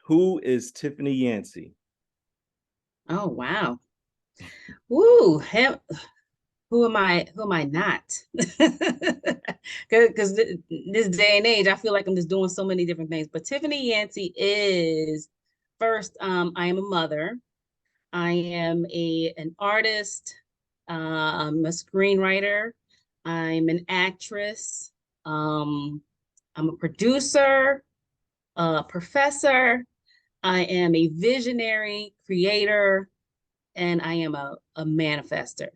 Who is Tiffany Yancey? Oh wow. Woo, who am I? Who am I not? Because this day and age, I feel like I'm just doing so many different things. But Tiffany Yancey is first. I am a mother. I am an artist. I'm a screenwriter. I'm an actress. Um, I'm a producer, a professor. I am a visionary creator, and I am a manifester.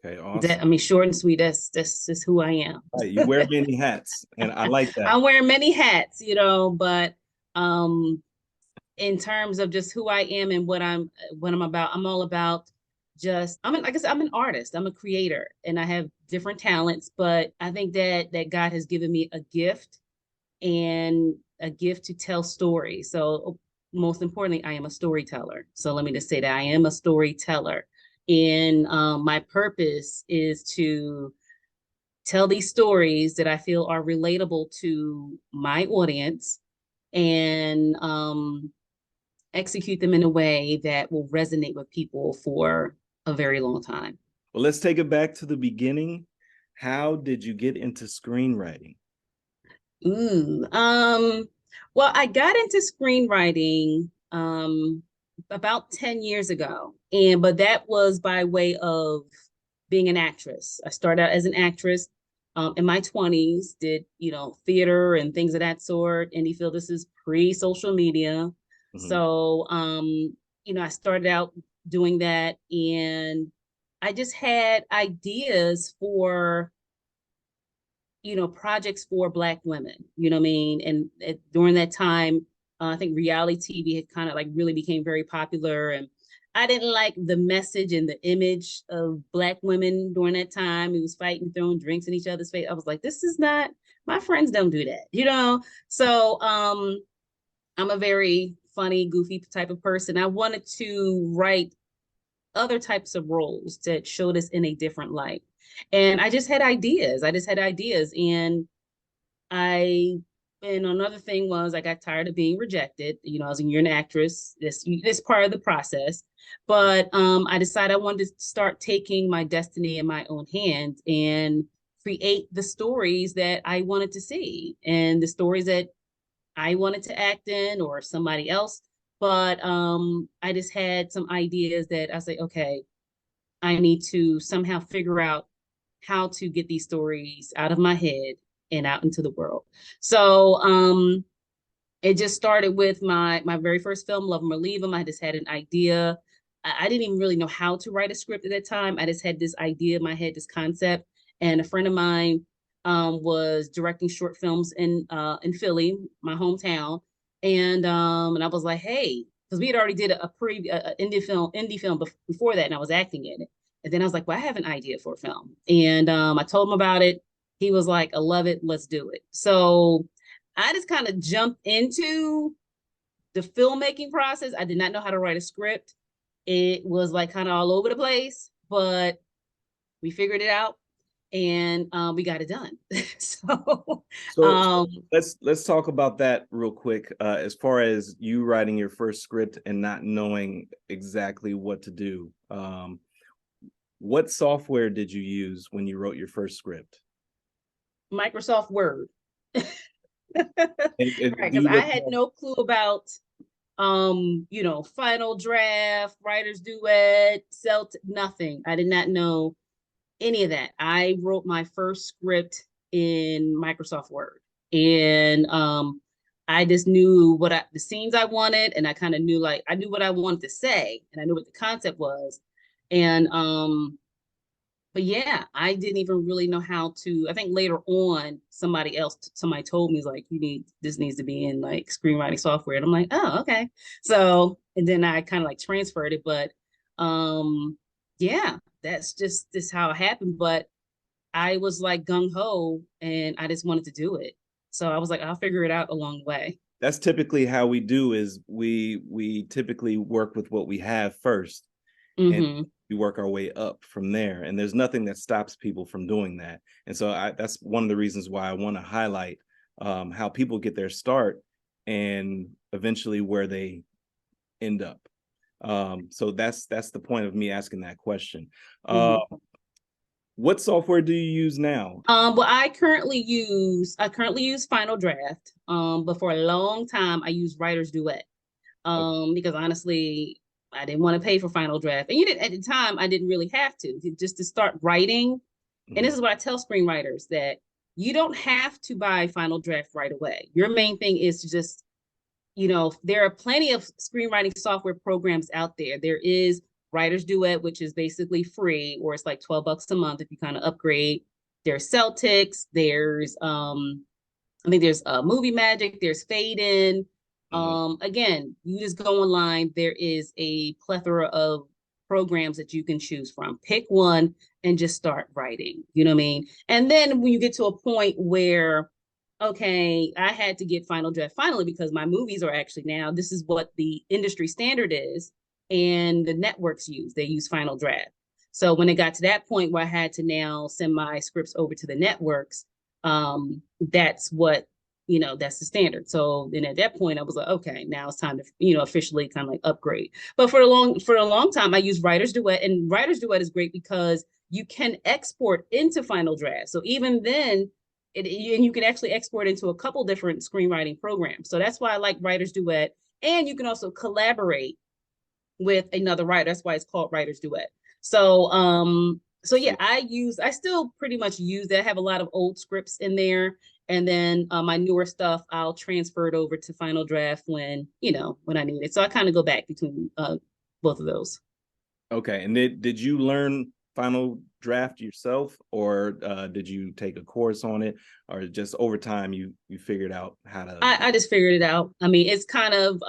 Okay, That awesome. I mean, short and sweet. That's just who I am. All right, you wear many hats, and I like that. I wear many hats, but um, in terms of just who I am and what I'm about, I'm all about just like I said, I'm an artist, I'm a creator, and I have different talents, but I think that God has given me a gift and a gift to tell stories. So most importantly, I am a storyteller. So let me just say that I am a storyteller. And my purpose is to tell these stories that I feel are relatable to my audience and execute them in a way that will resonate with people for a very long time. Well, let's take it back to the beginning. How did you get into screenwriting? Ooh, well, I got into screenwriting about 10 years ago. But that was by way of being an actress. I started out as an actress in my 20s, did, theater and things of that sort. And you feel this is pre-social media. Mhm. So, I started out doing that and I just had ideas for projects for Black women, you know what I mean? And during that time, I think reality TV had kind of like really became very popular. And I didn't like the message and the image of Black women during that time. It was fighting, throwing drinks in each other's face. I was like, this is not, my friends don't do that. So I'm a very funny, goofy type of person. I wanted to write other types of roles that showed us in a different light. And I just had ideas. I just had ideas. I and another thing was I got tired of being rejected. As you're an actress, this part of the process. But I decided I wanted to start taking my destiny in my own hands and create the stories that I wanted to see and the stories that I wanted to act in or somebody else. But I just had some ideas that I say, okay, I need to somehow figure out how to get these stories out of my head and out into the world. So it just started with my very first film, Love 'Em or Leave 'Em. I just had an idea. I didn't even really know how to write a script at that time. I just had this idea in my head, this concept. And a friend of mine was directing short films in Philly, my hometown. And I was like, hey, because we had already did a indie film before that, and I was acting in it. And then I was like, well, I have an idea for a film. And I told him about it. He was like, I love it. Let's do it. So I just kind of jumped into the filmmaking process. I did not know how to write a script. It was like kind of all over the place, but we figured it out and we got it done. so, So um, let's talk about that real quick. As far as you writing your first script and not knowing exactly what to do, what software did you use when you wrote your first script? Microsoft Word. Right, Do because you I had recall? no clue about final draft, writer's duet, celt, nothing. I did not know any of that. I wrote my first script in Microsoft Word. And I just knew the scenes I wanted, and I kind of knew I knew what I wanted to say, and I knew what the concept was. And but yeah, I didn't even really know how to. I think later on, somebody told me like, this needs to be in like screenwriting software, and I'm like, oh, okay. So, and then I kind of like transferred it, but um, yeah, that's just this how it happened. But I was like gung ho, and I just wanted to do it. So I was like, I'll figure it out along the way. That's typically how we do is we typically work with what we have first, and Mm-hmm. we work our way up from there. And there's nothing that stops people from doing that. And so that's one of the reasons why I want to highlight how people get their start and eventually where they end up. So that's the point of me asking that question. What software do you use now? Well, I currently use Final Draft. But for a long time I used Writer's Duet. Because honestly, I didn't want to pay for Final Draft. And you didn't at the time, I didn't really have to, just to start writing. And this is what I tell screenwriters, that you don't have to buy Final Draft right away. Your main thing is to just, there are plenty of screenwriting software programs out there. There is Writer's Duet, which is basically free, or it's like $12 a month if you kind of upgrade. There's Celtics, there's I think there's Movie Magic, there's Fade In. Again, you just go online. There is a plethora of programs that you can choose from. Pick one and just start writing. You know what I mean? And then when you get to a point where, okay, I had to get Final Draft finally, because my movies are actually now, this is what the industry standard is, and the networks use. They use Final Draft. So when it got to that point where I had to now send my scripts over to the networks, that's what, that's the standard. So then at that point I was like, okay, now it's time to, officially kind of like upgrade. But for a long time, I used Writer's Duet, and Writer's Duet is great because you can export into Final Draft. So even then, and you can actually export into a couple different screenwriting programs. So that's why I like Writer's Duet. And you can also collaborate with another writer. That's why it's called Writer's Duet. So yeah, I still pretty much use that. I have a lot of old scripts in there. And then my newer stuff, I'll transfer it over to Final Draft when I need it. So I kind of go back between both of those. Okay. And did you learn Final Draft yourself, or did you take a course on it, or just over time you figured out how to? I just figured it out. I mean, it's kind of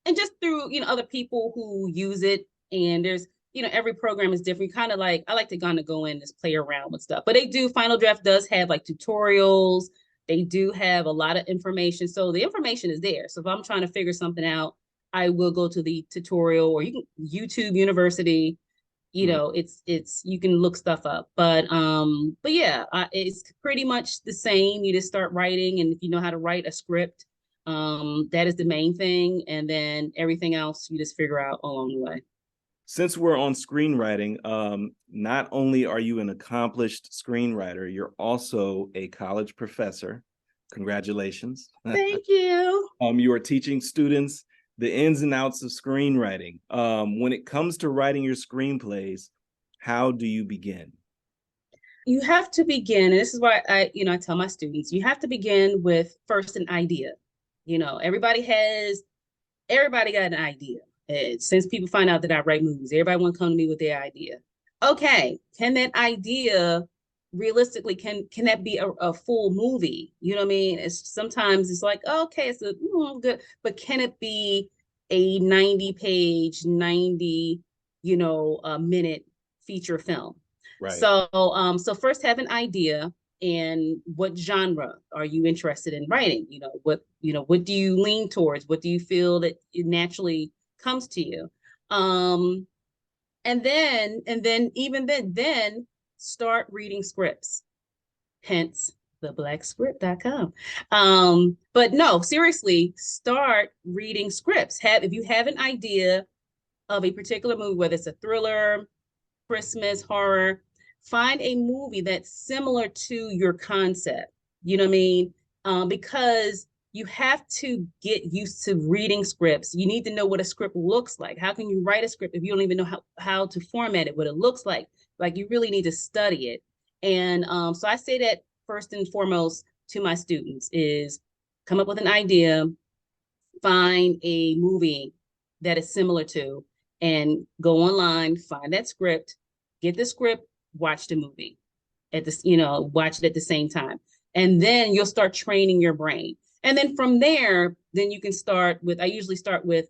and just through other people who use it, and there's every program is different. Kind of like, I like to kind of go in and just play around with stuff. But Final Draft does have like tutorials. They do have a lot of information. So the information is there. So if I'm trying to figure something out, I will go to the tutorial, or you can YouTube University. It's you can look stuff up. But yeah, it's pretty much the same. You just start writing, and if you know how to write a script, that is the main thing. And then everything else you just figure out along the way. Since we're on screenwriting, not only are you an accomplished screenwriter, you're also a college professor. Congratulations. Thank you. You are teaching students the ins and outs of screenwriting. When it comes to writing your screenplays, how do you begin? You have to begin, and this is why I tell my students, you have to begin with first an idea. Everybody got an idea. Since people find out that I write movies, everybody want to come to me with their idea. Okay, can that idea realistically, can that be a full movie? You know what I mean? Sometimes it's like, okay, it's good, but can it be a 90-page, 90 minute feature film? Right. So first have an idea, and what genre are you interested in writing? What do you lean towards? What do you feel that it naturally comes to you? And then start reading scripts, hence theblkscript.com. But no, seriously, start reading scripts. If you have an idea of a particular movie, whether it's a thriller, Christmas, horror, find a movie that's similar to your concept. You know what I mean? Because you have to get used to reading scripts. You need to know what a script looks like. How can you write a script if you don't even know how to format it, what it looks like? Like, you really need to study it. And so I say that first and foremost to my students is come up with an idea, find a movie that is similar to, and go online, find that script, get the script, watch the movie watch it at the same time. And then you'll start training your brain. And then from there, then you can I usually start with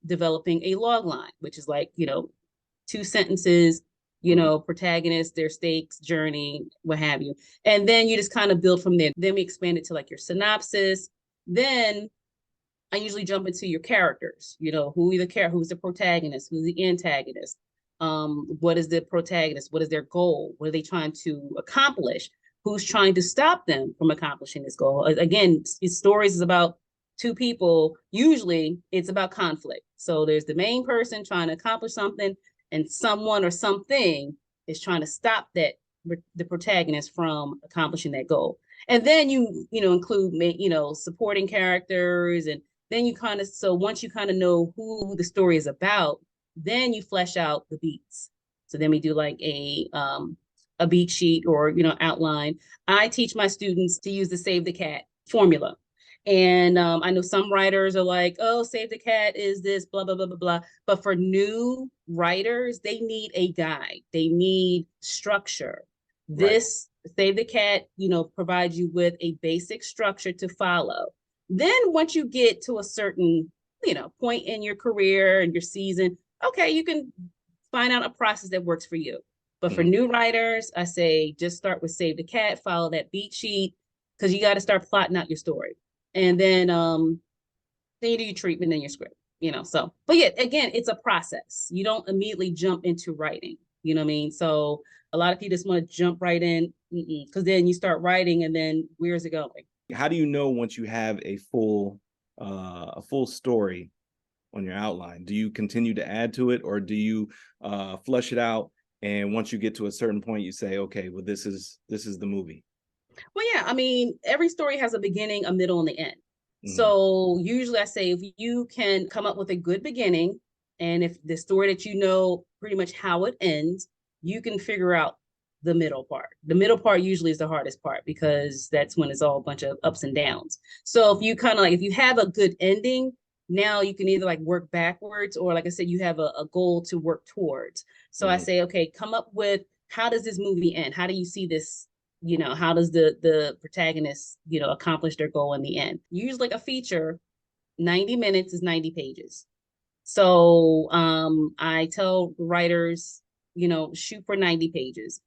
developing a log line, which is like, 2 sentences, protagonist, their stakes, journey, what have you. And then you just kind of build from there. Then we expand it to like your synopsis. Then I usually jump into your characters, who's the protagonist, who's the antagonist, what is the protagonist, what is their goal, what are they trying to accomplish, who's trying to stop them from accomplishing this goal. Again, stories is about two people, usually it's about conflict. So there's the main person trying to accomplish something, and someone or something is trying to stop that the protagonist from accomplishing that goal. And then you include supporting characters, and then you kind of, so once you kind of know who the story is about, then you flesh out the beats. So then we do like a beat sheet or outline. I teach my students to use the Save the Cat formula. And I know some writers are like, oh, Save the Cat is this, blah, blah, blah, blah, blah. But for new writers, they need a guide. They need structure. Right. This Save the Cat, provides you with a basic structure to follow. Then once you get to a certain, point in your career and your season, okay, you can find out a process that works for you. But for new writers, I say just start with Save the Cat, follow that beat sheet, because you got to start plotting out your story. And then you do your treatment in your script, So, but yeah, again, it's a process. You don't immediately jump into writing, you know what I mean? So a lot of people just want to jump right in, because then you start writing, and then where's it going? How do you know once you have a full story on your outline? Do you continue to add to it, or do you flush it out, and once you get to a certain point, you say, okay, well, this is the movie? Well, yeah, I mean, every story has a beginning, a middle, and the end. So usually I say if you can come up with a good beginning, and if the story that pretty much how it ends, you can figure out the middle part. The middle part usually is the hardest part, because that's when it's all a bunch of ups and downs. So if you kind of like, if you have a good ending, now you can either like work backwards, or like I said, you have a goal to work towards. So I say, okay, come up with, how does this movie end? How do you see this? How does the protagonist, accomplish their goal in the end? Usually like a feature, 90 minutes is 90 pages. So I tell writers, shoot for 90 pages.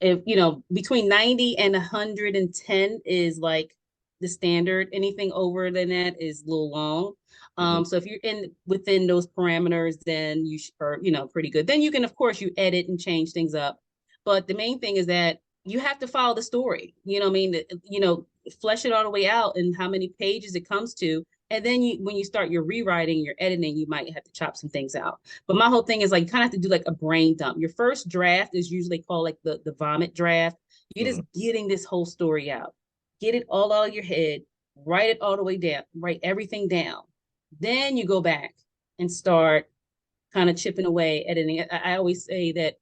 If, between 90 and 110 is like the standard. Anything over than that is a little long. So if you're within those parameters, then you are, pretty good. Then you can, of course, you edit and change things up. But the main thing is that you have to follow the story, flesh it all the way out and how many pages it comes to. And then when you start your rewriting, your editing, you might have to chop some things out. But my whole thing is like, you kind of have to do like a brain dump. Your first draft is usually called like the vomit draft. You're just getting this whole story out. Get it all out of your head, write it all the way down, write everything down. Then you go back and start kind of chipping away, editing. I always say that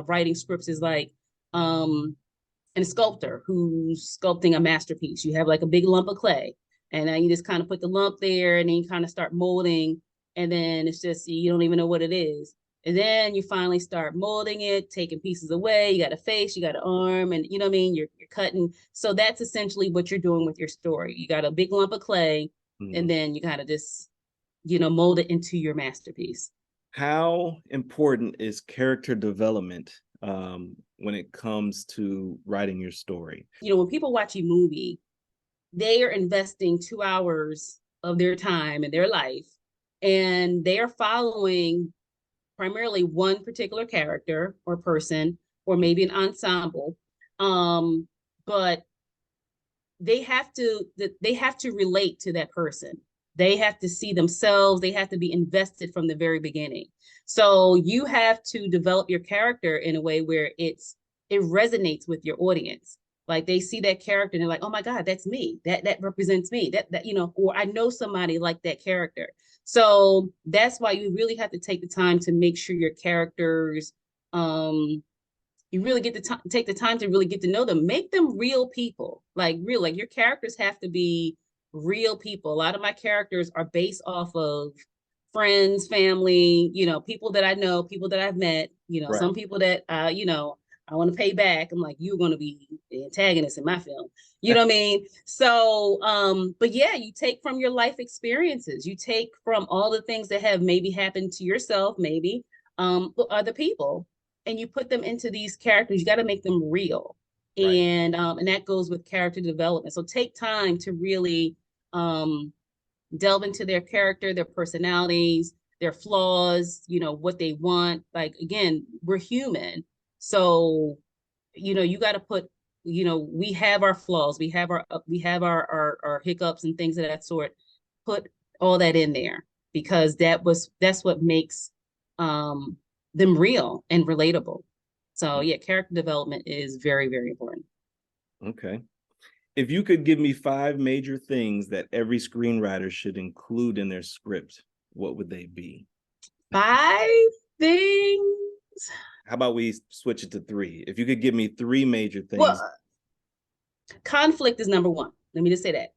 writing scripts is like, and a sculptor who's sculpting a masterpiece. You have like a big lump of clay, and then you just kind of put the lump there, and then you kind of start molding, and then it's just, you don't even know what it is. And then you finally start molding it, taking pieces away. You got a face, you got an arm, and you know what I mean? You're cutting. So that's essentially what you're doing with your story. You got a big lump of clay, and then you kind of just, mold it into your masterpiece. How important is character development when it comes to writing your story? When people watch a movie, they are investing 2 hours of their time and their life, and they are following primarily one particular character or person, or maybe an ensemble. But they have to relate to that person. They have to see themselves. They have to be invested from the very beginning. So you have to develop your character in a way where it resonates with your audience. Like they see that character and they're like, oh my God, that's me. That represents me. That or I know somebody like that character. So that's why you really have to take the time to make sure your characters, you really get to take the time to really get to know them. Make them real people, like your characters have to be real people. A lot of my characters are based off of friends, family, people that I know, people that I've met, Right. some people that, I want to pay back. I'm like, you're going to be the antagonist in my film. You know what I mean? So, but yeah, you take from your life experiences, you take from all the things that have maybe happened to yourself, maybe, other people, and you put them into these characters. You got to make them real. Right. And that goes with character development. So take time to really delve into their character, their personalities, their flaws, what they want. Like, again, we're human. So, you got to put, we have our flaws, we have our hiccups and things of that sort. put all that in there because that's what makes them real and relatable. So yeah, character development is very, very important. Okay. If you could give me 5 major things that every screenwriter should include in their script, what would they be? 5 things. How about we switch it to 3? If you could give me 3 major things. Well, conflict is number 1. Let me just say that.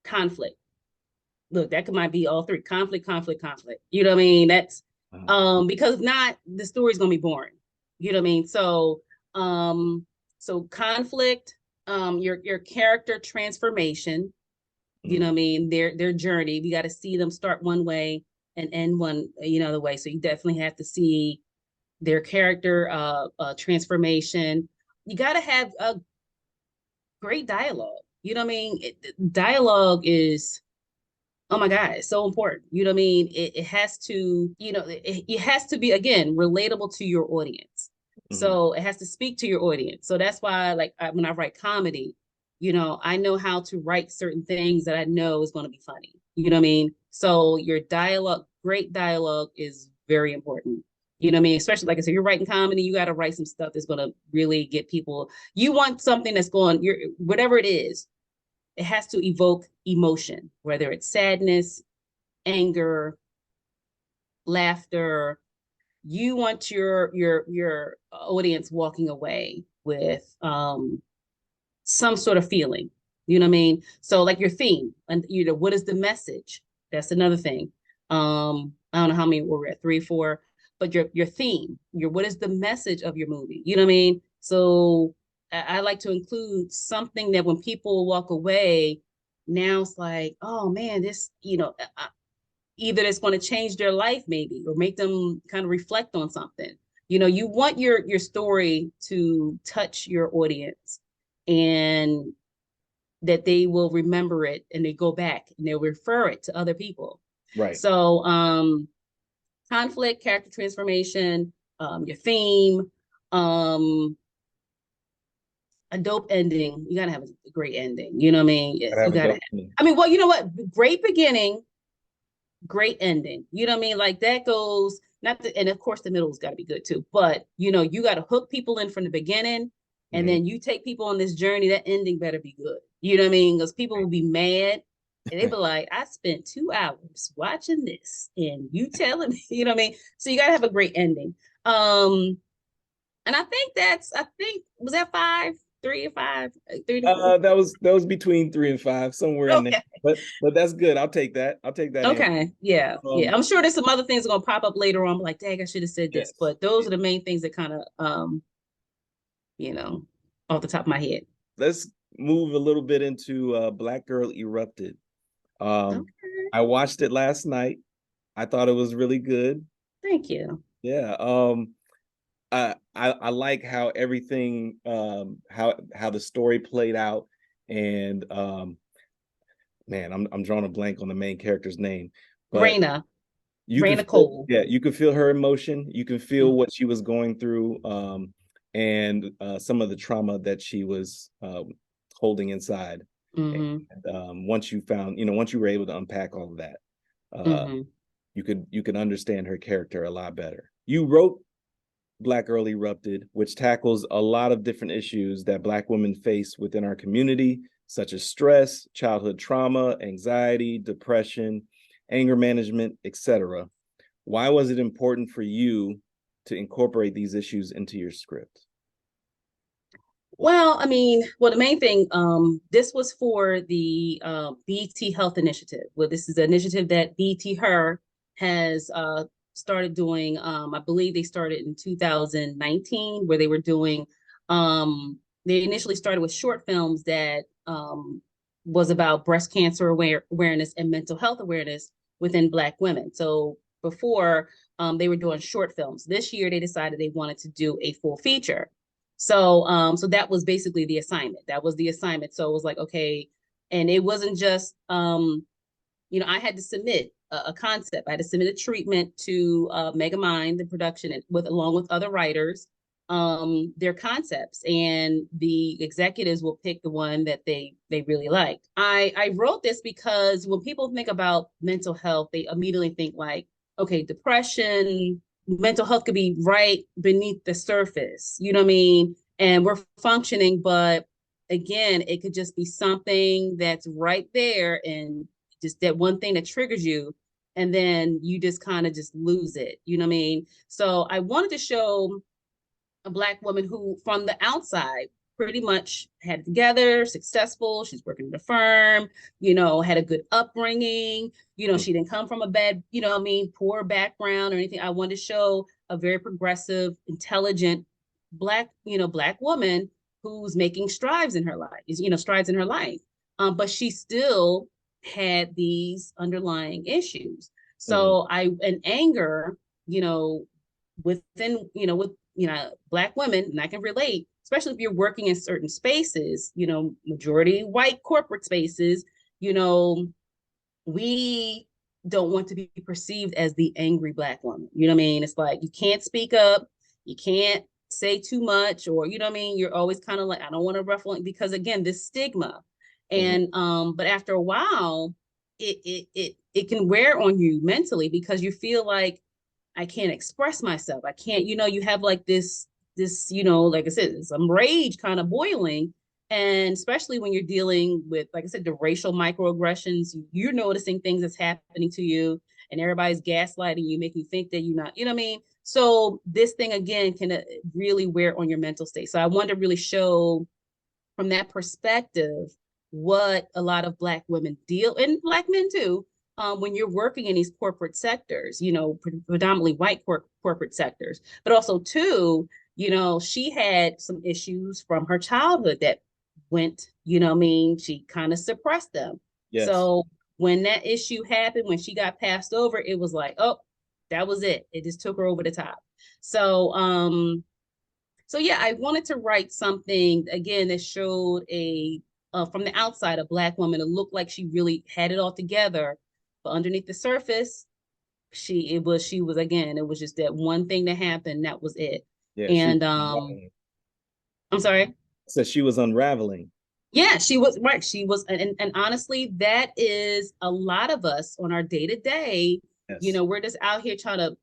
Conflict. Look, that might be all 3. Conflict, conflict, conflict. You know what I mean? That's because if not, the story's gonna be boring. You know what I mean? So so conflict, your character transformation, you know what I mean, their journey. We got to see them start one way and end one other way. So you definitely have to see their character transformation. You got to have a great dialogue. You know what I mean? Dialogue is, oh my God, it's so important. You know what I mean? It has to, it has to be, again, relatable to your audience. So it has to speak to your audience. So that's why, like, when I write comedy, I know how to write certain things that I know is going to be funny. You know what I mean? So your dialogue, great dialogue is very important. You know what I mean? Especially, like I said, you're writing comedy, you got to write some stuff that's going to really get people. You want something that's going, whatever it is, it has to evoke emotion, whether it's sadness, anger, laughter. You want your audience walking away with some sort of feeling. You know what I mean? So like your theme, and what is the message? That's another thing. I don't know how many we're at, 3, 4, but your theme, what is the message of your movie? You know what I mean? So I like to include something that when people walk away, now it's like, oh man, this, either it's going to change their life maybe, or make them kind of reflect on something. You want your story to touch your audience and that they will remember it and they go back and they'll refer it to other people. Right. So conflict, character transformation, your theme, a dope ending. You gotta have a great ending. You know what I mean? You gotta. I mean, well, you know what? Great beginning, great ending. You know what I mean? Like that goes and of course the middle's got to be good too. But you got to hook people in from the beginning, and then you take people on this journey. That ending better be good. You know what I mean? Because people will be mad. And they be like, I spent 2 hours watching this and you telling me, you know what I mean? So you gotta have a great ending. And I think was that 5, 3 or 5, 3 to 4? That was between 3 and 5, somewhere in there. But that's good. I'll take that. Okay. Answer. Yeah. Yeah. I'm sure there's some other things gonna pop up later on. I'm like, dang, I should have said this. But those are the main things that kind of off the top of my head. Let's move a little bit into Black Girl Erupted. I watched it last night. I thought it was really good. Thank you. Yeah. I like how everything how the story played out, and man, I'm drawing a blank on the main character's name. But Raina Cole. Yeah, you could feel her emotion. You can feel what she was going through, and some of the trauma that she was holding inside. And once you found, once you were able to unpack all of that, you could understand her character a lot better. You wrote Black Girl Erupted, which tackles a lot of different issues that Black women face within our community, such as stress, childhood trauma, anxiety, depression, anger management, etc. Why was it important for you to incorporate these issues into your script? Well, I mean, the main thing, this was for the BET Health Initiative. Well, this is the initiative that BET Her has started doing. I believe they started in 2019, where they were doing, they initially started with short films that was about breast cancer awareness and mental health awareness within Black women. So before, they were doing short films. This year, they decided they wanted to do a full feature. So that was basically the assignment. That was the assignment. So it was like, okay, and it wasn't just, I had to submit a concept. I had to submit a treatment to Megamind, the production, along with other writers. their concepts, and the executives will pick the one that they really like. I wrote this because when people think about mental health, they immediately think like, okay, depression, mental health could be right beneath the surface, you know what I mean? And we're functioning, but again, it could just be something that's right there, and just that one thing that triggers you, and then you just kind of just lose it, you know what I mean? So I wanted to show a Black woman who, from the outside, pretty much had it together, successful. She's working at a firm, had a good upbringing. She didn't come from a bad, poor background or anything. I wanted to show a very progressive, intelligent Black woman who's making strides in her life. But she still had these underlying issues. So and anger, within, with Black women, and I can relate, especially if you're working in certain spaces, majority white corporate spaces, we don't want to be perceived as the angry Black woman. You know what I mean? It's like, you can't speak up, you can't say too much, or, you know what I mean? You're always kind of like, I don't want to ruffle it, because again, this stigma. And, but after a while, it can wear on you mentally, because you feel like, I can't express myself. I can't, you have like this, like I said, some rage kind of boiling. And especially when you're dealing with, like I said, the racial microaggressions, you're noticing things that's happening to you, and everybody's gaslighting you, making you think that you're not, you know what I mean? So this thing, again, can really wear on your mental state. So I wanted to really show from that perspective what a lot of Black women deal, and Black men too, when you're working in these corporate sectors, predominantly white corporate sectors, but also too, she had some issues from her childhood that went, she kind of suppressed them. Yes. So when that issue happened, when she got passed over, it was like, oh, that was it. It just took her over the top. So, so yeah, I wanted to write something again that showed from the outside, a Black woman to look like she really had it all together. But underneath the surface, it was just that one thing that happened. That was it. Yeah, and I'm sorry. So she was unraveling. Yeah, she was right. She was, and honestly, that is a lot of us on our day to day. Yes. We're just out here trying to,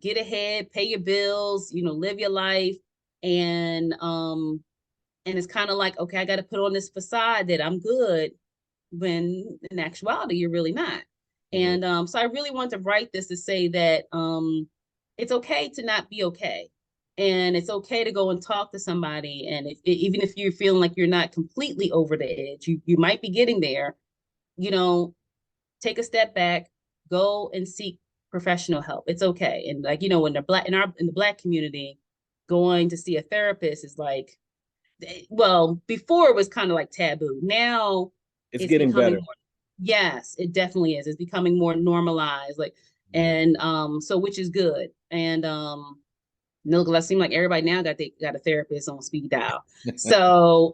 get ahead, pay your bills, live your life, and it's kind of like, okay, I got to put on this facade that I'm good, when in actuality you're really not. And so I really want to write this to say that it's okay to not be okay, and it's okay to go and talk to somebody. And even if you're feeling like you're not completely over the edge, you might be getting there. Take a step back, go and seek professional help. It's okay. And like, in the Black community, going to see a therapist is like, well, before it was kind of like taboo. Now it's getting better. Yes, it definitely is. It's becoming more normalized. Like, and so, which is good. And I seem like everybody now got a therapist on speed dial. So,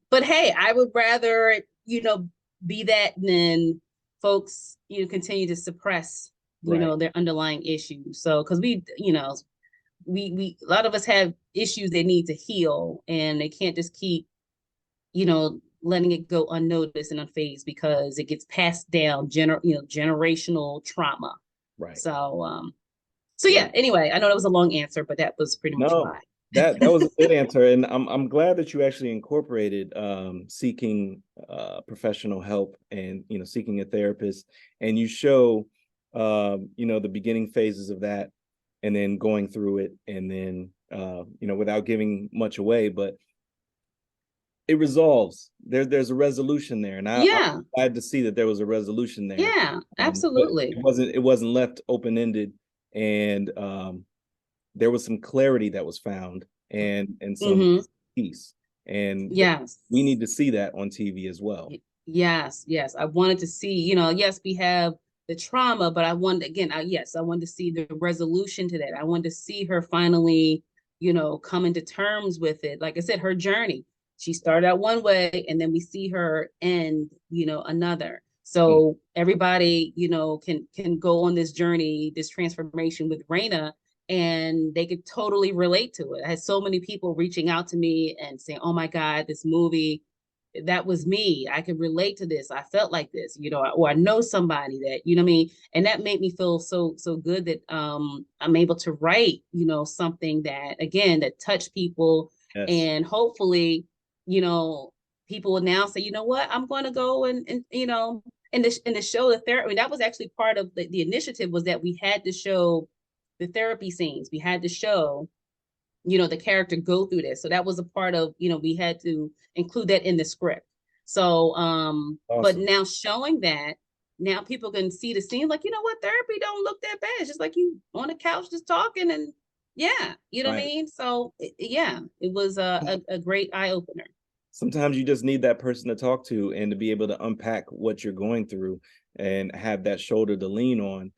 but hey, I would rather, be that than folks, continue to suppress, their underlying issues. So, because we a lot of us have issues that need to heal, and they can't just keep, letting it go unnoticed and unfazed, because it gets passed down, generational trauma. Right. So, yeah, anyway, I know that was a long answer, but that was pretty much why. that was a good answer. And I'm glad that you actually incorporated seeking professional help, and, seeking a therapist, and you show, the beginning phases of that, and then going through it, and then, without giving much away, but it resolves. There's a resolution there, and I'm glad to see that there was a resolution there. Yeah, absolutely. It wasn't left open-ended, and there was some clarity that was found, and some peace. And yes, we need to see that on TV as well. Yes. I wanted to see, yes, we have the trauma, but I wanted to see the resolution to that. I wanted to see her finally, coming to terms with it. Like I said, her journey. She started out one way, and then we see her end, another. So everybody, can go on this journey, this transformation with Raina, and they could totally relate to it. I had so many people reaching out to me and saying, "Oh my God, this movie, that was me. I can relate to this. I felt like this, or I know somebody that, you know what I mean?" And that made me feel so good that I'm able to write, something that, again, that touched people. Yes. And hopefully, you know, people will now say, you know what, I'm going to go and and the show the therapy. I mean, that was actually part of the initiative, was that we had to show the therapy scenes. We had to show, the character go through this. So that was a part of, we had to include that in the script. So, but Awesome. now showing that, now people can see the scene, like, you know what, therapy don't look that bad. It's just like you on the couch just talking, and yeah, you know what I Right. mean? So yeah, it was a great eye opener. Sometimes you just need that person to talk to and to be able to unpack what you're going through and have that shoulder to lean on.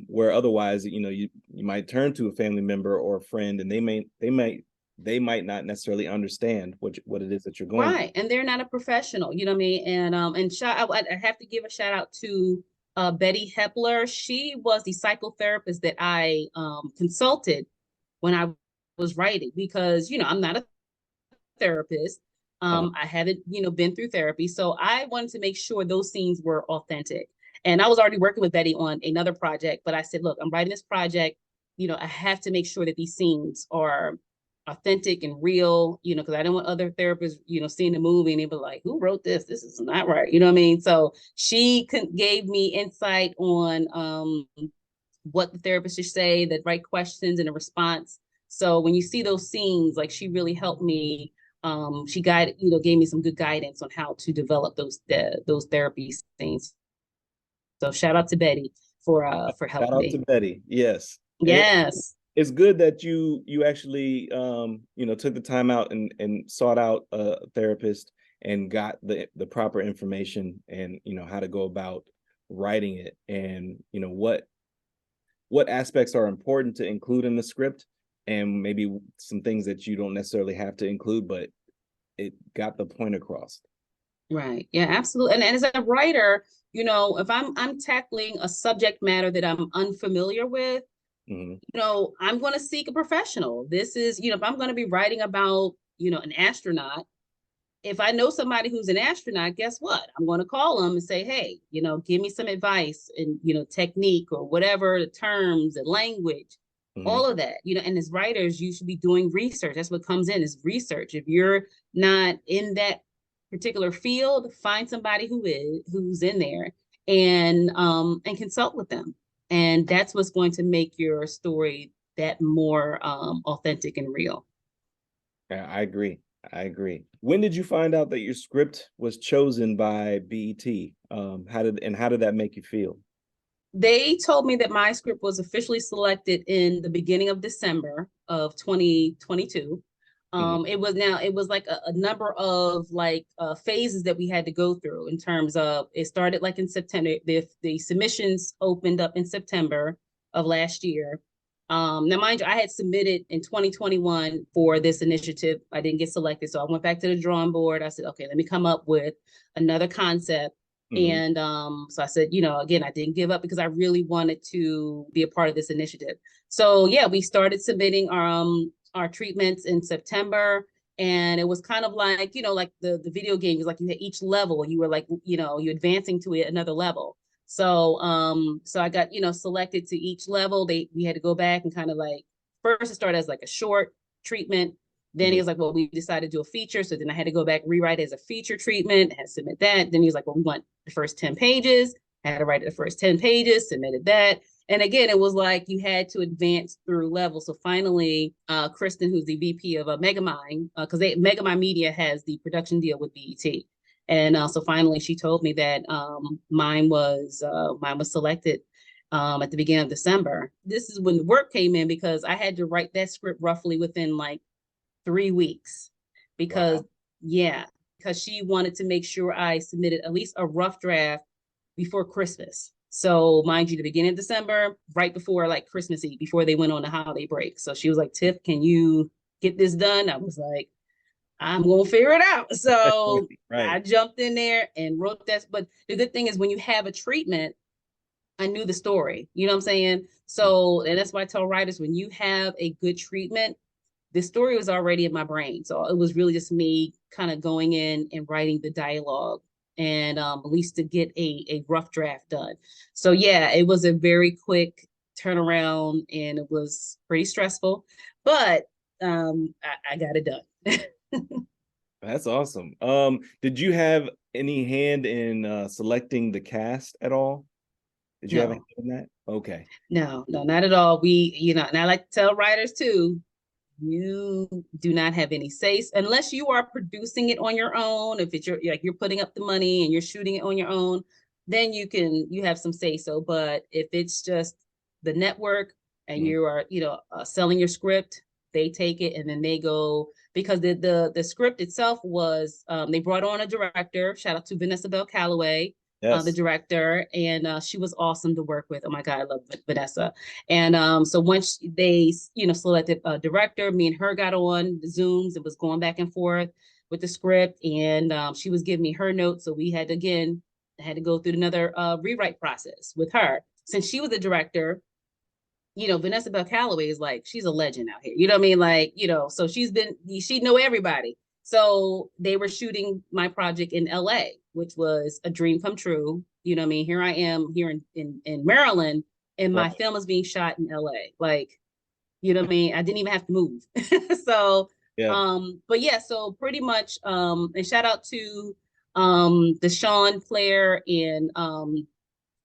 Where otherwise, you might turn to a family member or a friend, and they might not necessarily understand what it is that you're going through. Right. And they're not a professional, you know what I mean? And I have to give a shout out to Betty Hepler. She was the psychotherapist that I consulted when I was writing, because, I'm not a therapist. Uh, I haven't, been through therapy. So I wanted to make sure those scenes were authentic. And I was already working with Betty on another project, but I said, look, I'm writing this project. I have to make sure that these scenes are authentic and real, because I don't want other therapists, seeing the movie and they be like, who wrote this? This is not right. You know what I mean? So she gave me insight on what the therapist should say, the right questions and the response. So when you see those scenes, like, she really helped me. She gave me some good guidance on how to develop those therapy scenes. So shout out to Betty for Shout helping out to me. Betty. Yes. And Yes. it's good that you actually took the time out and sought out a therapist and got the proper information, and how to go about writing it, and what aspects are important to include in the script, and maybe some things that you don't necessarily have to include, but it got the point across. Right. Yeah, absolutely. And as a writer, if I'm tackling a subject matter that I'm unfamiliar with, Hmm. I'm going to seek a professional. This is, if I'm going to be writing about, an astronaut, if I know somebody who's an astronaut, guess what? I'm going to call them and say, hey, give me some advice and, technique or whatever, the terms, the language, Hmm. all of that, and as writers, you should be doing research. That's what comes in, is research. If you're not in that particular field, find somebody who's in there, and consult with them. And that's what's going to make your story that more authentic and real. Yeah, I agree. I agree. When did you find out that your script was chosen by BET? How did that make you feel? They told me that my script was officially selected in the beginning of December of 2022. Hmm. It was like a number of like phases that we had to go through. In terms of, it started like in September. The submissions opened up in September of last year. Now, mind you, I had submitted in 2021 for this initiative. I didn't get selected, so I went back to the drawing board. I said, okay, let me come up with another concept. Hmm. And so I said, again, I didn't give up because I really wanted to be a part of this initiative. So yeah, we started submitting our treatments in September. And it was kind of like, like the video games, like you had each level, you were like, you're advancing to another level. So I got, selected to each level. We had to go back and kind of like, first it started as like a short treatment. Then he Hmm. was like, well, we decided to do a feature. So then I had to go back, rewrite it as a feature treatment, had to submit that. Then he was like, well, we want the first 10 pages. I had to write the first 10 pages, submitted that. And again, it was like you had to advance through levels. So finally, Kristen, who's the VP of Megamind, because Megamind Media has the production deal with BET. And so finally, she told me that mine was selected at the beginning of December. This is when the work came in, because I had to write that script roughly within like 3 weeks, because Wow. yeah, because she wanted to make sure I submitted at least a rough draft before Christmas. So mind you, the beginning of December, right before like Christmas Eve, before they went on the holiday break. So she was like, Tiff, can you get this done? I was like, I'm gonna figure it out. So Right. I jumped in there and wrote that. But the good thing is, when you have a treatment, I knew the story. You know what I'm saying? So, and that's why I tell writers, when you have a good treatment, the story was already in my brain. So it was really just me kind of going in and writing the dialogue and at least to get a rough draft done. So yeah, it was a very quick turnaround and it was pretty stressful, but I got it done. That's awesome. Did you have any hand in selecting the cast at all? Did you have a hand No, in that? Okay. no, not at all. We, and I like to tell writers too, you do not have any say unless you are producing it on your own. If it's you're putting up the money and you're shooting it on your own, then you have some say so. But if it's just the network and Mhm. you are selling your script, they take it and then they go, because the script itself was they brought on a director. Shout out to Vanessa Bell Calloway, the Yes. director, and she was awesome to work with. Oh my God, I love Vanessa. And so once they, selected a director, me and her got on the Zooms. It was going back and forth with the script, and she was giving me her notes. So we had to, again, had to go through another rewrite process with her. Since she was the director, Vanessa Bell Calloway is like, she's a legend out here. You know what I mean? Like, so she know everybody. So they were shooting my project in LA, which was a dream come true. You know what I mean? Here I am here in Maryland, and my Right. film is being shot in LA. Like, you know what I mean? I didn't even have to move. So, Yeah. but yeah, so pretty much, and shout out to the Sean Flair and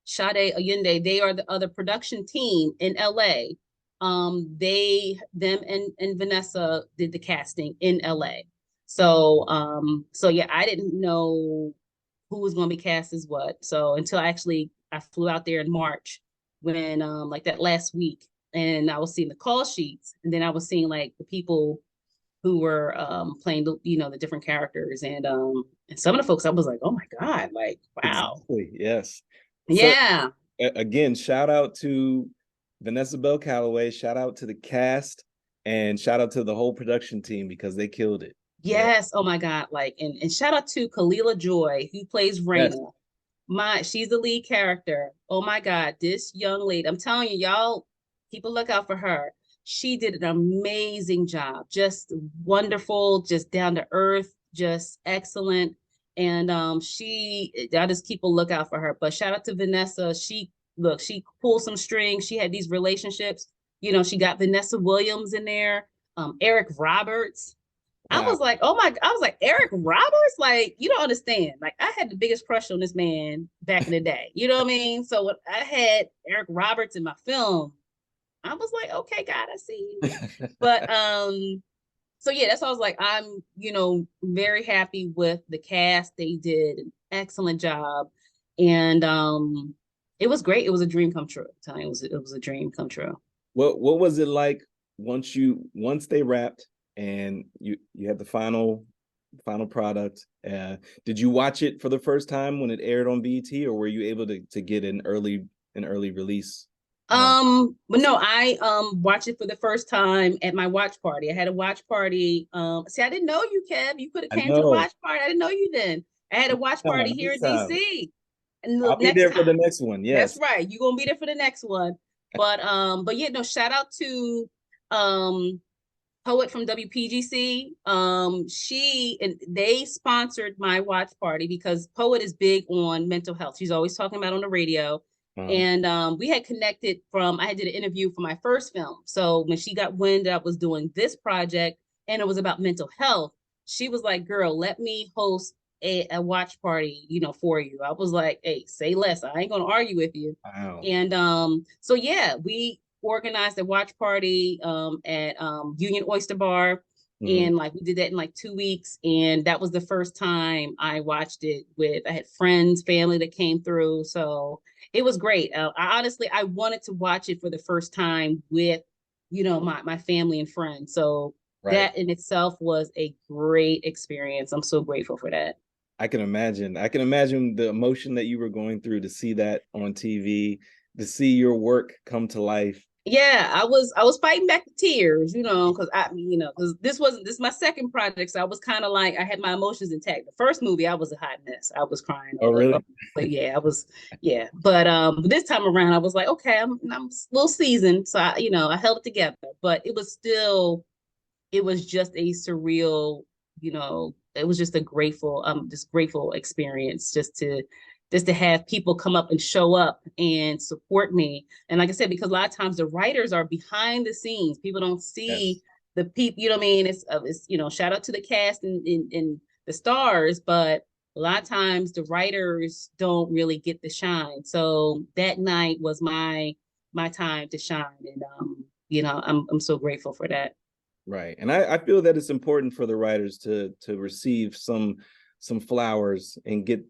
Sade Allende. They are the other production team in LA. Them and Vanessa did the casting in LA. So yeah, I didn't know who was going to be cast as what. So until I flew out there in March, when like that last week, and I was seeing the call sheets, and then I was seeing like the people who were playing the different characters, and some of the folks I was like, oh my God, like wow. Exactly. Yes. So Yeah. again, shout out to Vanessa Bell Calloway, shout out to the cast, and shout out to the whole production team because they killed it. Yeah. Yes. Oh my God. Like, and shout out to Kalila Joy, who plays Yes. Raina. She's the lead character. Oh my God. This young lady, I'm telling you, y'all, people look out for her. She did an amazing job. Just wonderful, just down to earth, just excellent. And I just keep a lookout for her. But shout out to Vanessa. She pulled some strings. She had these relationships. She got Vanessa Williams in there, Eric Roberts. Wow. I was like, Eric Roberts? Like, you don't understand. Like, I had the biggest crush on this man back in the day. You know what I mean? So when I had Eric Roberts in my film, I was like, okay, God, I see you. But so yeah, that's why I was like, I'm, very happy with the cast. They did an excellent job. And it was great. It was a dream come true. I'm telling you, it was a dream come true. What was it like once they wrapped and you had the final product? Did you watch it for the first time when it aired on BET, or were you able to get an early release? But no, I watched it for the first time at my watch party. I had a watch party. See, I didn't know you, Kev. You could have I came to the know. watch party. I didn't know you then. I had a watch party here Next in time. DC. And I'll look, be next there for the time. next one. That's Yes. right. You're gonna be there for the next one. But yeah, no, shout out to um Poet from WPGC. She and they sponsored my watch party because Poet is big on mental health. She's always talking about on the radio. Uh-huh. And we had connected I had did an interview for my first film. So when she got wind that I was doing this project and it was about mental health, she was like, girl, let me host a watch party, for you. I was like, hey, say less. I ain't gonna argue with you. Wow. And so yeah, we organized a watch party at Union Oyster Bar. Mhm. And like we did that in like 2 weeks. And that was the first time I watched it I had friends, family that came through. So it was great. I wanted to watch it for the first time with, my family and friends. So Right. that in itself was a great experience. I'm so grateful for that. I can imagine. I can imagine the emotion that you were going through to see that on TV, to see your work come to life. Yeah, I was fighting back the tears, because because this is my second project, so I was kind of like I had my emotions intact. The first movie, I was a hot mess. I was crying Oh, really? but yeah, I was yeah. But this time around, I was like, okay, I'm a little seasoned, so I held it together. But it was just a surreal, it was just a grateful experience just to have people come up and show up and support me. And like I said, because a lot of times the writers are behind the scenes, people don't Yes. see the people. You know what I mean? It's shout out to the cast and the stars, but a lot of times the writers don't really get the shine. So that night was my time to shine, and I'm so grateful for that. Right. And I feel that it's important for the writers to receive some flowers and get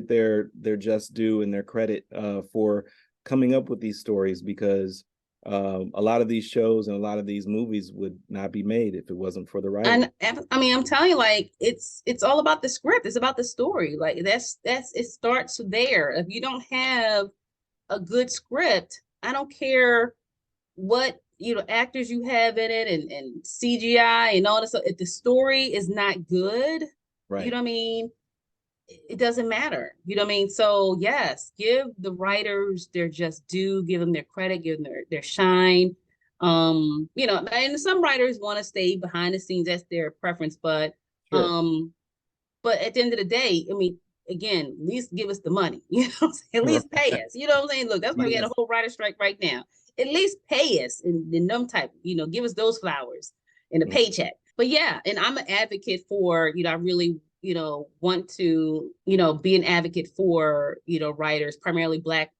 their just due and their credit for coming up with these stories, because a lot of these shows and a lot of these movies would not be made if it wasn't for the writers. And I mean, I'm telling you, like it's all about the script. It's about the story. Like that's it starts there. If you don't have a good script, I don't care what actors you have in it and CGI and all this. If the story is not good, you Right. know what I mean, it doesn't matter. You know what I mean? So yes, give the writers their just due, give them their credit, give them their shine. And some writers want to stay behind the scenes, that's their preference, Sure. um, but at the end of the day, I mean, again, at least give us the money. You know what I'm saying? At least Right. pay us. You know what I'm saying? Look, that's why we got a Yes. whole writer strike right now. At least pay us in them type, give us those flowers and a Mm. paycheck. But yeah, and I'm an advocate for, I really, want to, be an advocate for, writers, primarily black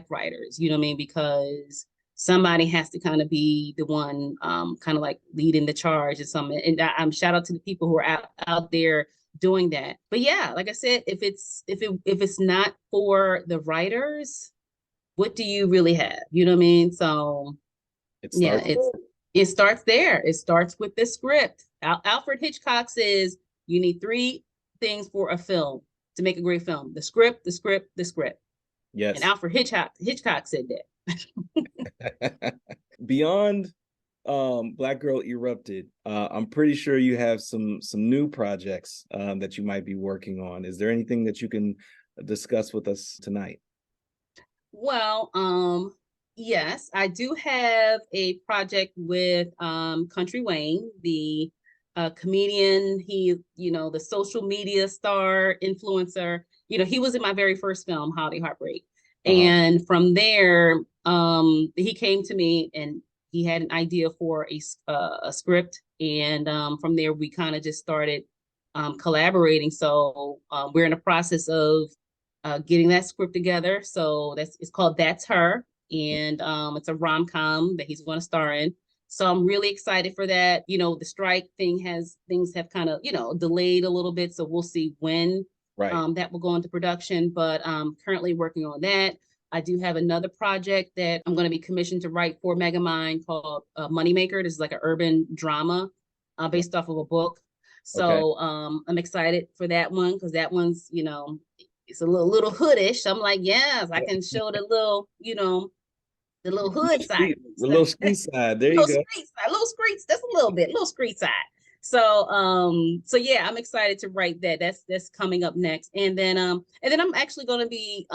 writers, you know what I mean? Because somebody has to kind of be the one kind of like leading the charge and something. And I'm shout out to the people who are out there doing that. But yeah, like I said, if it's not for the writers, what do you really have? You know what I mean? So It yeah, starts. it starts there. It starts with the script. Alfred Hitchcock says you need three things for a film to make a great film: the script, the script, the script. And Yes. Alfred Hitchcock said that. Beyond Black Girl Erupted, I'm pretty sure you have some new projects that you might be working on. Is there anything that you can discuss with us tonight? Well, yes, I do have a project with Country Wayne, the comedian. He, the social media star, influencer. He was in my very first film, Holiday Heartbreak. Uh-huh. And from there, he came to me and he had an idea for a script. And from there, we kind of just started collaborating. So we're in the process of getting that script together. So it's called That's Her, and it's a rom-com that he's going to star in. So I'm really excited for that. The strike things have kind of delayed a little bit, so we'll see when Right. that will go into production. But currently working on that. I do have another project that I'm going to be commissioned to write for Megamind called Moneymaker. This is like an urban drama based off of a book. Okay. So I'm excited for that one because that one's it's a little hoodish. I'm like, yes, I can show the little hood side of me. The little street side. There you Little go. street side, little streets, that's a little street side. So yeah, I'm excited to write that. That's coming up next. And then I'm actually gonna be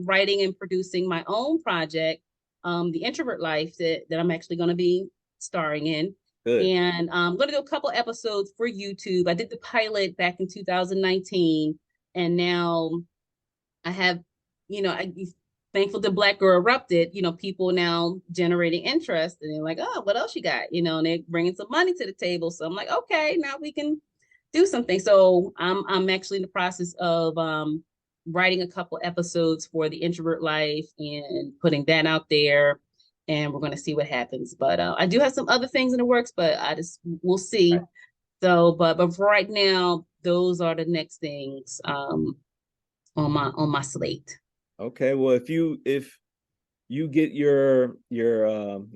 writing and producing my own project, The Introvert Life, that I'm actually gonna be starring in. Good. And I'm gonna do a couple episodes for YouTube. I did the pilot back in 2019, and now I have, I thankful the Black Girl Erupted, people now generating interest and they're like, oh, what else you got? And they're bringing some money to the table. So I'm like, okay, now we can do something. So I'm actually in the process of writing a couple episodes for the Introvert Life and putting that out there. And we're going to see what happens. But I do have some other things in the works, but we'll see. So, but for right now, those are the next things on my slate. Okay. Well, if you get your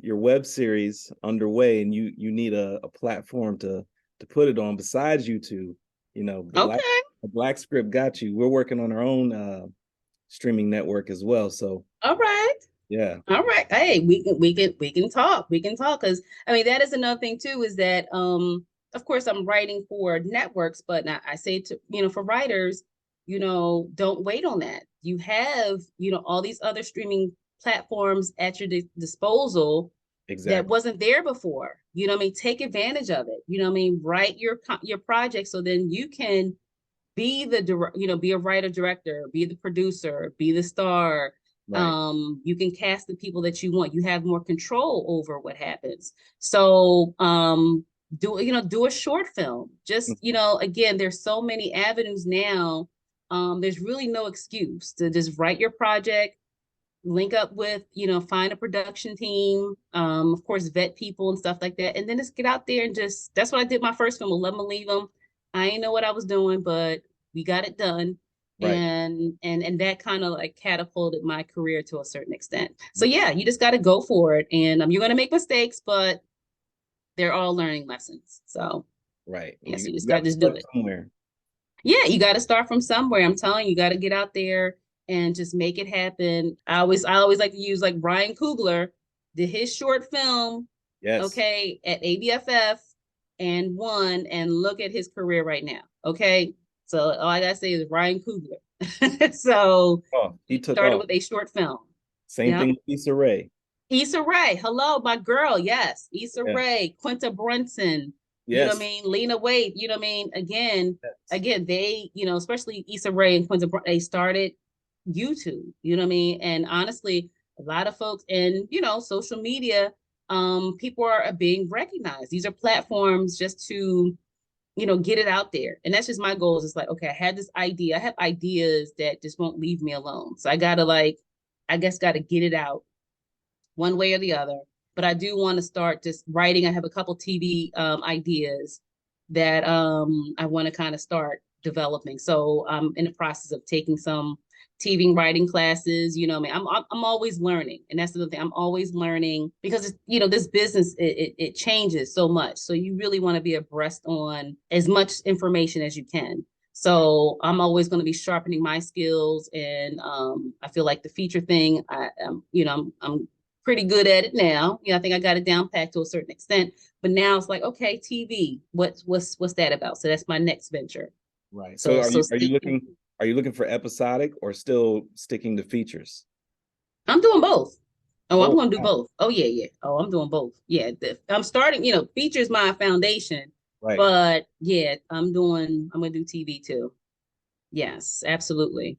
web series underway and you need a platform to put it on besides YouTube, Okay. the Black Script got you. We're working on our own streaming network as well. So All right. Yeah, All right. Hey, we can talk. We can talk because I mean that is another thing too, is that of course I'm writing for networks, but I say to for writers, don't wait on that. You have, all these other streaming platforms at your disposal that exactly. wasn't there before. You know what I mean? Take advantage of it. You know what I mean? Write your project so then you can be be a writer director, be the producer, be the star. Right. You can cast the people that you want. You have more control over what happens. So do a short film. Just, again, there's so many avenues now. There's really no excuse to just write your project, link up with, find a production team, of course, vet people and stuff like that. And then just get out there and that's what I did my first film, Love 'em or Leave 'em. I didn't know what I was doing, but we got it done. Right. And that kind of like catapulted my career to a certain extent. So yeah, you just got to go for it. And you're going to make mistakes, but they're all learning lessons. So Right. yes, you You just got got to to just do start it. somewhere. Yeah, you got to start from somewhere. I'm telling you, you got to get out there and just make it happen. I always like to use like Brian Coogler did his short film, Yes. okay, at ABFF and won, and look at his career right now. Okay. So all I gotta say is Brian Coogler. So Oh, he he took started off. with a short film. Same thing Yep. with Issa Rae. Issa Rae, hello, my girl. Yes, Issa Yeah. Rae, Quinta Brunson. You know what I Yes. mean? Lena Waithe. You know what I mean? Again, Yes. again, they, especially Issa Rae and Quinta, they started YouTube. You know what I mean? And honestly, a lot of folks in social media, people are being recognized. These are platforms just to get it out there. And that's just my goal. Is it's like, okay, I had this idea. I have ideas that just won't leave me alone. So I gotta I guess gotta get it out one way or the other. But I do want to start just writing. I have a couple TV ideas that I want to kind of start developing. So I'm in the process of taking some TV writing classes. You know, I mean, I'm always learning, and that's the thing. I'm always learning because this business it changes so much. So you really want to be abreast on as much information as you can. Right. So I'm always going to be sharpening my skills, and I feel like the feature thing, I'm pretty good at it now. I think I got it down packed to a certain extent. But now it's like, okay, TV. What's that about? So that's my next venture. Right. So So are you stay tuned. are you looking for episodic or still sticking to features? I'm doing both. Oh, I'm Oh, gonna do wow. both. Oh yeah, yeah. Oh, I'm doing both. Yeah, I'm starting. Features my foundation, Right. but yeah, I'm gonna do TV too. Yes, absolutely.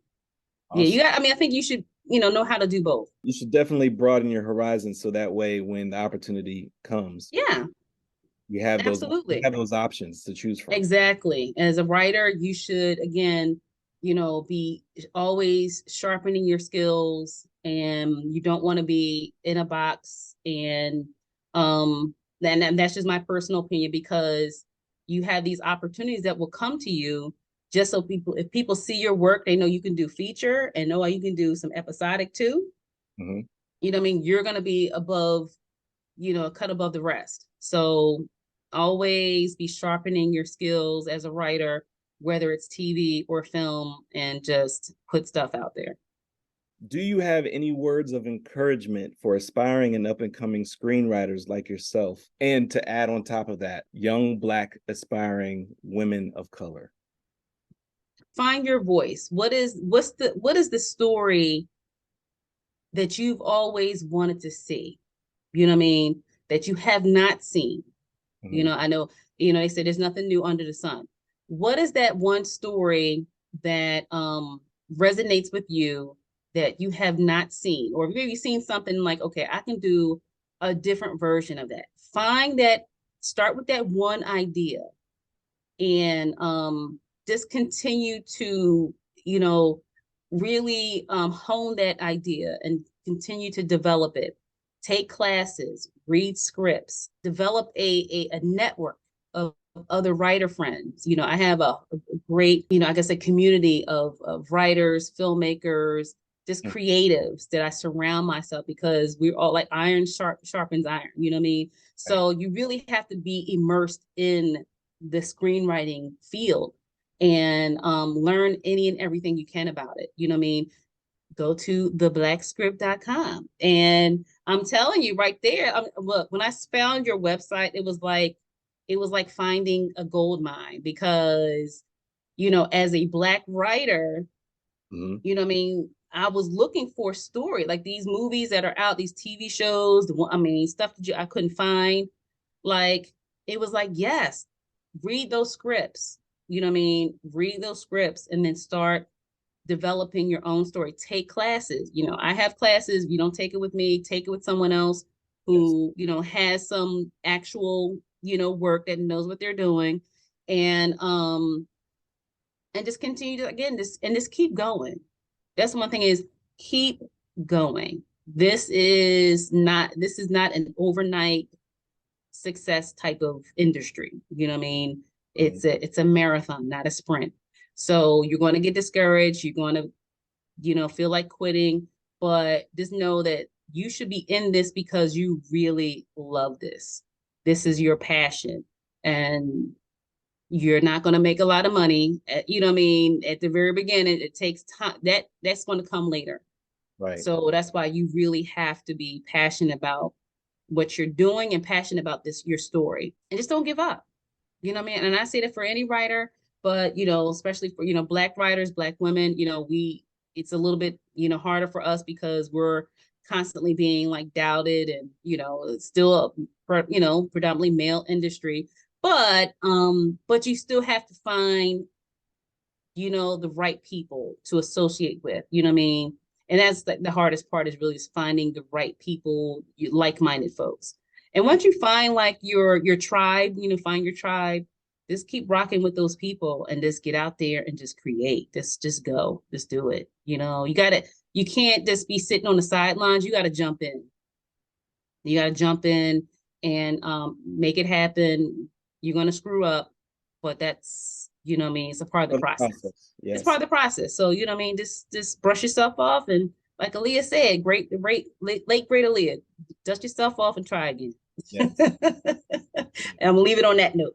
Yeah, you Awesome. got. I mean, I think you should know how to do both. You should definitely broaden your horizons so that way when the opportunity comes, Yeah, you absolutely. have those options to choose from. Exactly. As a writer, you should, again, be always sharpening your skills, and you don't want to be in a box. And that's just my personal opinion, because you have these opportunities that will come to you just so if people see your work, they know you can do feature and know you can do some episodic too. Mhm. You know what I mean? You're going to be above, cut above the rest. So always be sharpening your skills as a writer, whether it's TV or film, and just put stuff out there. Do you have any words of encouragement for aspiring and up and coming screenwriters like yourself? And to add on top of that, young Black aspiring women of color? Find your voice. What is the story that you've always wanted to see? You know what I mean? That you have not seen. Mhm. I know, they say there's nothing new under the sun. What is that one story that resonates with you that you have not seen? Or maybe you've seen something like, okay, I can do a different version of that. Find that, start with that one idea, and just continue to, you know, really hone that idea and continue to develop it. Take classes, read scripts, develop a network of other writer friends. I have a great, I guess, a community of writers, filmmakers, just creatives that I surround myself, because we're all like iron sharpens iron. You know what I mean? Right. So you really have to be immersed in the screenwriting field, and learn any and everything you can about it. You know what I mean? go to theblkscript.com. And I'm telling you right there, look, when I found your website, it was like finding a gold mine because, as a Black writer, Mhm. you know what I mean? I was looking for a story, like these movies that are out, these TV shows, stuff that I couldn't find. Like, it was like, yes, read those scripts. You know what I mean? Read those scripts and then start developing your own story. Take classes. I have classes. If you don't take it with me, take it with someone else Yes. who, has some actual, work that knows what they're doing. And just continue to, again, just keep going. That's one thing, is keep going. This is not an overnight success type of industry. You know what I mean? Mhm. It's a marathon, not a sprint. So you're going to get discouraged. You're going to, feel like quitting, but just know that you should be in this because you really love this. This is your passion. And you're not going to make a lot of money you know what I mean, at the very beginning. It takes time. That's going to come later. Right. So that's why you really have to be passionate about what you're doing and passionate about your story, and just don't give up. You know what I mean? And I say that for any writer, but especially for, Black writers, Black women, it's a little bit, harder for us because we're constantly being like doubted, and, it's still a, predominantly male industry. But you still have to find, the right people to associate with. You know what I mean? And that's the hardest part, is really just finding the right people, like-minded folks. And once you find like your tribe, find your tribe, just keep rocking with those people and just get out there and just create. Just go. Just do it. You can't just be sitting on the sidelines. You gotta jump in. You gotta jump in and make it happen. You're gonna screw up, but that's, what I mean, it's a part of the For the process. process. It's part Yes. of the process. So, what I mean, just brush yourself off, and like Aaliyah said, late great Aaliyah, dust yourself off and try again. Yes. And I'm gonna leave it on that note.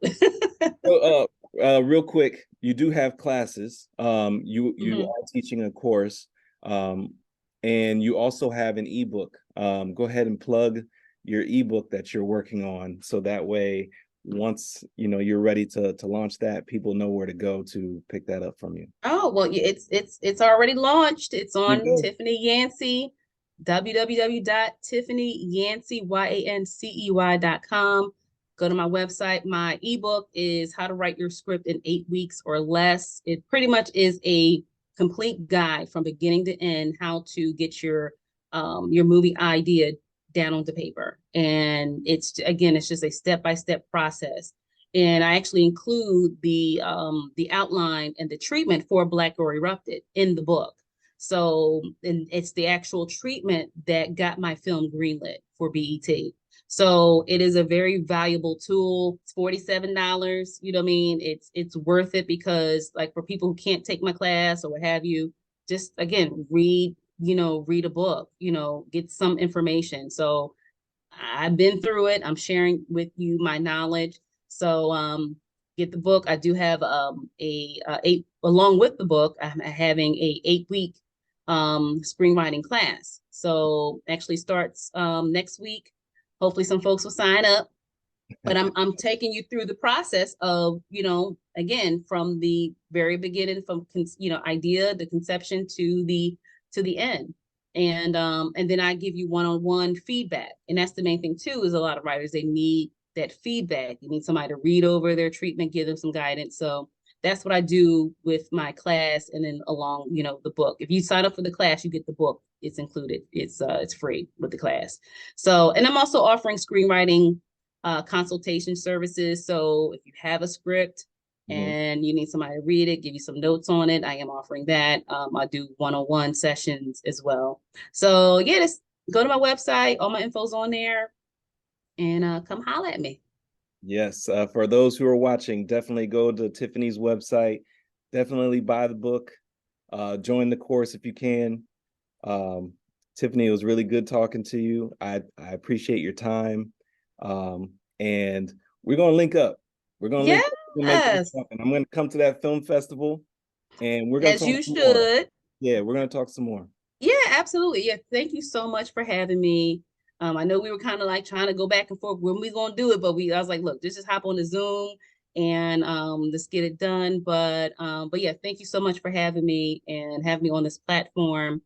So, real quick, you do have classes. You Mhm. are teaching a course, and you also have an ebook. Go ahead and plug your ebook that you're working on, so that way, once you're ready to launch that, people know where to go to pick that up from you. Oh, well, yeah, it's already launched. It's You on go. Tiffany Yancey, www.tiffanyyancey.com. Go to my website. My ebook is How to Write Your Script in 8 weeks or Less. It pretty much is a complete guide from beginning to end, how to get your movie idea down onto paper. And it's just a step-by-step process. And I actually include the outline and the treatment for Black Girl Erupted in the book. So, and it's the actual treatment that got my film greenlit for BET. So it is a very valuable tool. It's $47. You know what I mean? It's worth it because, like, for people who can't take my class or what have you, just again read a book. Get some information. So I've been through it. I'm sharing with you my knowledge. So get the book. I do have a eight along with the book. I'm having a 8 week screenwriting class. So actually starts next week. Hopefully some folks will sign up. But I'm taking you through the process of, again, from the very beginning, from idea, the conception to the end. And then I give you one-on-one feedback. And that's the main thing too, is a lot of writers, they need that feedback. You need somebody to read over their treatment, give them some guidance. So that's what I do with my class, and then along, the book. If you sign up for the class, you get the book. It's included. It's free with the class. So, and I'm also offering screenwriting consultation services. So if you have a script Mhm. and you need somebody to read it, give you some notes on it, I am offering that. I do one-on-one sessions as well. So yeah, just go to my website. All my info's on there, and come holler at me. Yes, for those who are watching, definitely go to Tiffany's website. Definitely buy the book. Join the course if you can. Um, Tiffany, it was really good talking to you. I appreciate your time. And we're gonna link up. We're gonna link up and make this Yes, happen. I'm gonna come to that film festival, and we're gonna as talk you some more. should. Yeah, we're gonna talk some more. Yeah, absolutely. Yeah, thank you so much for having me. I know we were kind of like trying to go back and forth when we gonna do it, but I was like, look, just hop on the Zoom and let's get it done. But yeah, thank you so much for having me and having me on this platform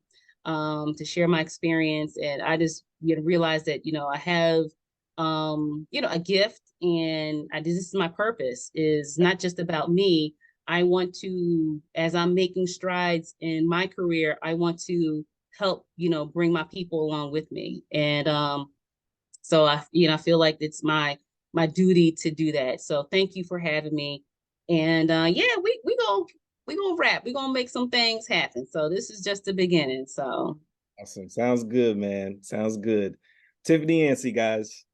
to share my experience. And I just realized that I have a gift, and this is my purpose. Is not just about me. I want to, as I'm making strides in my career, I want to help, bring my people along with me. And so I feel like it's my duty to do that. So thank you for having me. And yeah, we gonna wrap. We gonna make some things happen. So this is just the beginning. So Awesome. Sounds good, man. Sounds good. Tiffany Yancey, guys.